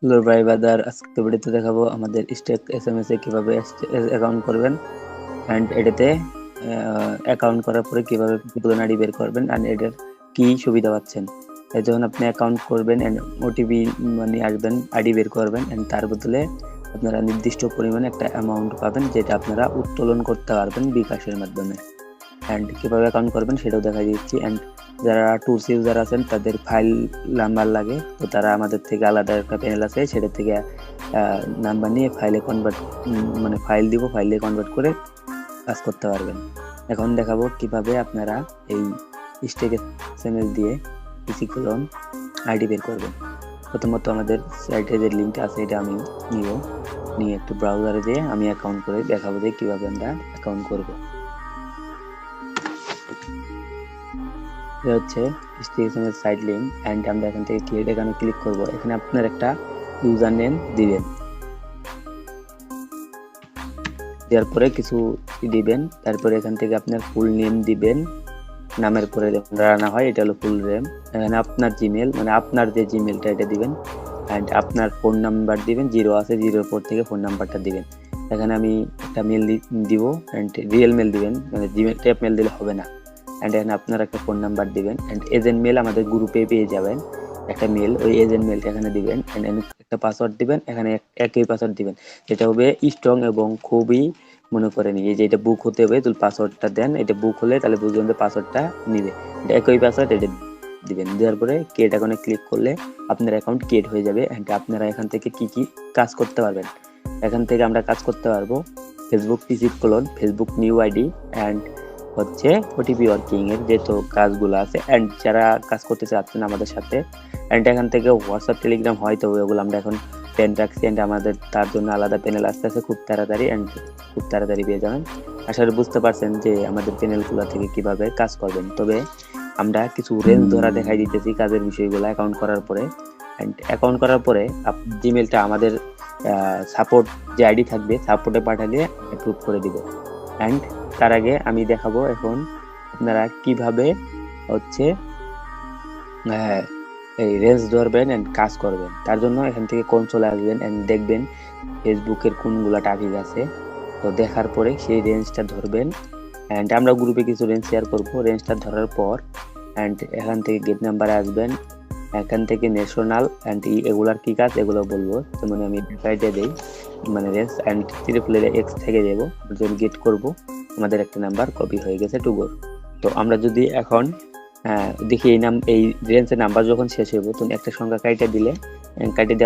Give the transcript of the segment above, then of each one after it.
Hello ভাই বাদার, আজকে ভিডিওতে দেখাবো আমাদের স্টেক এসএমএস এ কিভাবে অ্যাকাউন্ট করবেন অ্যান্ড এটাতে অ্যাকাউন্ট করার পরে কিভাবে পুরনো আইডি বের করবেন অ্যান্ড এটার কি সুবিধা পাচ্ছেন। যখন আপনি অ্যাকাউন্ট করবেন অ্যান্ড ওটিপি মানে আসবেন, আইডি বের করবেন অ্যান্ড তার বদলে আপনারা নির্দিষ্ট পরিমাণে একটা অ্যামাউন্ট পাবেন, যেটা আপনারা উত্তোলন করতে পারবেন বিকাশের মাধ্যমে। অ্যান্ড কীভাবে অ্যাকাউন্ট করবেন সেটাও দেখা দিচ্ছি। অ্যান্ড যারা টুলস ইউজার আছেন তাদের ফাইল নাম্বার লাগে, তো তারা আমাদের থেকে আলাদা একটা প্যানেল আছে, সেটা থেকে নাম্বার নিয়ে ফাইলে কনভার্ট মানে ফাইল দিব, ফাইলে কনভার্ট করে কাজ করতে পারবেন। এখন দেখাবো কিভাবে আপনারা এই স্টেক এসএমএস দিয়ে পিসি ক্লোন আইডি বের করবেন। প্রথমত আমাদের সাইটে যে লিঙ্কটা আছে এটা আমি নিয়ে একটু ব্রাউজারে দিয়ে আমি অ্যাকাউন্ট করে দেখাবো যে কিভাবে আমরা অ্যাকাউন্ট করব। এটা হচ্ছে স্টেশনের সাইড লিঙ্ক অ্যান্ড আমরা এখান থেকে ক্রিয়েট এখানে ক্লিক করব। এখানে আপনার একটা ইউজার নেম দিবেন, দেওয়ার পরে কিছু দিবেন, তারপরে এখান থেকে আপনার ফুল নেম দিবেন, নামের পরে রানা হয় এটা হলো ফুল নেম। এখানে আপনার জিমেল মানে আপনার যে জিমেলটা এটা দিবেন অ্যান্ড আপনার ফোন নাম্বার দিবেন, 0 আছে 0 পর থেকে ফোন নাম্বারটা দিবেন। এখানে আমি একটা মেল দিব অ্যান্ড রিয়েল মেল দিবেন, মানে জিমেল ট্যাপ মেল দিলে হবে না। অ্যান্ড এখানে আপনার একটা ফোন নাম্বার দিবেন অ্যান্ড এজেন্ট মেল আমাদের গ্রুপে পেয়ে যাবেন একটা মেল, ওই এজেন্ট মেলটা এখানে দিবেন অ্যান্ড একটা পাসওয়ার্ড দিবেন, এখানে একই পাসওয়ার্ড দিবেন, যেটা হবে স্ট্রং এবং খুবই মনে করেন এই যে এটা বুক হতে হবে, তো পাসওয়ার্ডটা দেন, এটা বুক হলে তাহলে বুঝবেন যে পাসওয়ার্ডটা নিবে, এটা একই পাসওয়ার্ড এটা দিবেন। দেওয়ার পরে ক্রিয়েট অ্যাকাউন্টে ক্লিক করলে আপনার অ্যাকাউন্ট ক্রিয়েট হয়ে যাবে অ্যান্ড আপনারা এখান থেকে কি কি কাজ করতে পারবেন। এখান থেকে আমরা কাজ করতে পারবো Facebook PC clone, Facebook new ID and হচ্ছে ওটিপি ওয়ার্কিং এর যেহেতু কাজগুলো আছে অ্যান্ড যারা কাজ করতে চাচ্ছেন আমাদের সাথে অ্যান্ড এখান থেকে হোয়াটসঅ্যাপ টেলিগ্রাম হয়তো ওগুলো আমরা এখন প্যান রাখছি অ্যান্ড আমাদের তার জন্য আলাদা প্যানেল আসতে আছে খুব তাড়াতাড়ি পেয়ে যাবেন। আশা করি বুঝতে পারছেন যে আমাদের প্যানেলগুলো থেকে কিভাবে কাজ করবেন। তবে আমরা কিছু রেঞ্জ ধরা দেখাই দিতেছি কাজের বিষয়গুলো অ্যাকাউন্ট করার পরে। অ্যান্ড অ্যাকাউন্ট করার পরে জিমেলটা আমাদের সাপোর্ট যে আইডি থাকবে সাপোর্টে পাঠালে অ্যাপ্রুভ করে দিব। অ্যান্ড তার আগে আমি দেখাবো এখন আপনারা কিভাবে হচ্ছে এই রেঞ্জ ধরবেন অ্যান্ড কাজ করবেন। তার জন্য এখান থেকে কনসোলে আসবেন অ্যান্ড দেখবেন ফেসবুকের কোনগুলা টপিক আছে, তো দেখার পরে সেই রেঞ্জটা ধরবেন অ্যান্ড আমরা গ্রুপে কিছু রেঞ্জ শেয়ার করবো। রেঞ্জটা ধরার পর অ্যান্ড এখান থেকে গেট নাম্বারে আসবেন, এখান থেকে ন্যাশনাল অ্যান্ড এগুলার কি কাজ এগুলো বলবো। যেমন আমি দিয়ে দিই মানে রেঞ্জ অ্যান্ড এক্স থেকে দেবো, যখন গেট করব আমাদের একটা নাম্বার কপি হয়ে গেছে টুগোর। তো আমরা যদি এখন দেখি এই রেঞ্জের নাম্বার যখন শেষ হইব তখন একটা সংখ্যা কাইটে দিয়ে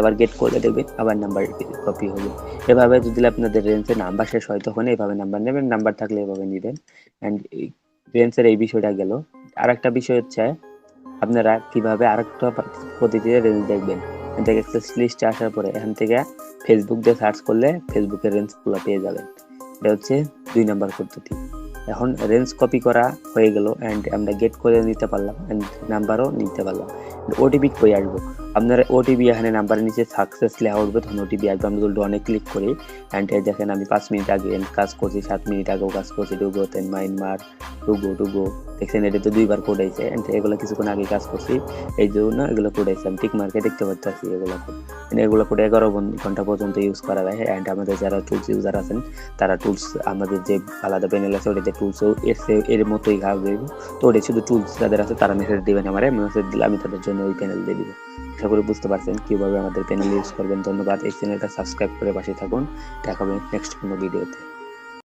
আবার গেট করলে দেখবেন আবার নাম্বার কপি হবে। এভাবে যদি আপনাদের রেঞ্জের নাম্বার শেষ হয় তখন এইভাবে নাম্বার নেবেন, নাম্বার থাকলে এভাবে নেবেন। অ্যান্ড রেঞ্জের এই বিষয়টা গেল। আর একটা বিষয় হচ্ছে আপনারা কিভাবে আরেকটা পদ্ধতিতে রেঞ্জ দেখবেন। এখান থেকে অ্যাক্সেস লিস্টে আসার পরে এখান থেকে ফেসবুক দিয়ে সার্চ করলে ফেসবুকের রেঞ্জগুলো পেয়ে যাবেন। এটা হচ্ছে 2 নাম্বার পদ্ধতি। এখন রেঞ্জ কপি করা হয়ে গেল অ্যান্ড আমরা গেট করে নিতে পারলাম অ্যান্ড নাম্বারও নিতে পারলাম। ওটিপি কই আসবো, আপনার ওটিপি এখানে নাম্বারের নিচে সাকসেস লেখা উঠবে, তখন ওটিপি আসবে। আমরা যদি ডনে ক্লিক করি অ্যান্ড দেখেন আমি 5 মিনিট আগে কাজ করছি, 7 মিনিট আগেও কাজ করছি, টুগো তেন মাইনমার টুগো দেখছেন এটা তো 2বার কোড আইছে অ্যান্ড এগুলো কিছুক্ষণ আগে কাজ করছি, এই জন্য এগুলো কোড আইছে। আমি টিক মার্কে দেখতে পাচ্ছি এগুলো কোড, এগুলো কোড 11 ঘন্টা পর্যন্ত ইউজ করা যায়। অ্যান্ড আমাদের যারা টুলস ইউজার আছেন তারা টুলস আমাদের যে আলাদা প্যানেল আছে ওটাতে টুলসও এর মতোই কাজ দেবো। তো ওটা শুধু টুলস যাদের আছে তারা মেসেজ দিবেন, আমার মেসেজ দিলে আমি তাদের জন্য ওই প্যানেল দিয়ে দিব। আশা করি বুঝতে পারছেন কিভাবে আমাদের প্যানেল ইউজ করবেন। ধন্যবাদ, এই চ্যানেলটা সাবস্ক্রাইব করে পাশে থাকুন। দেখা হবে নেক্সট কোনো ভিডিওতে।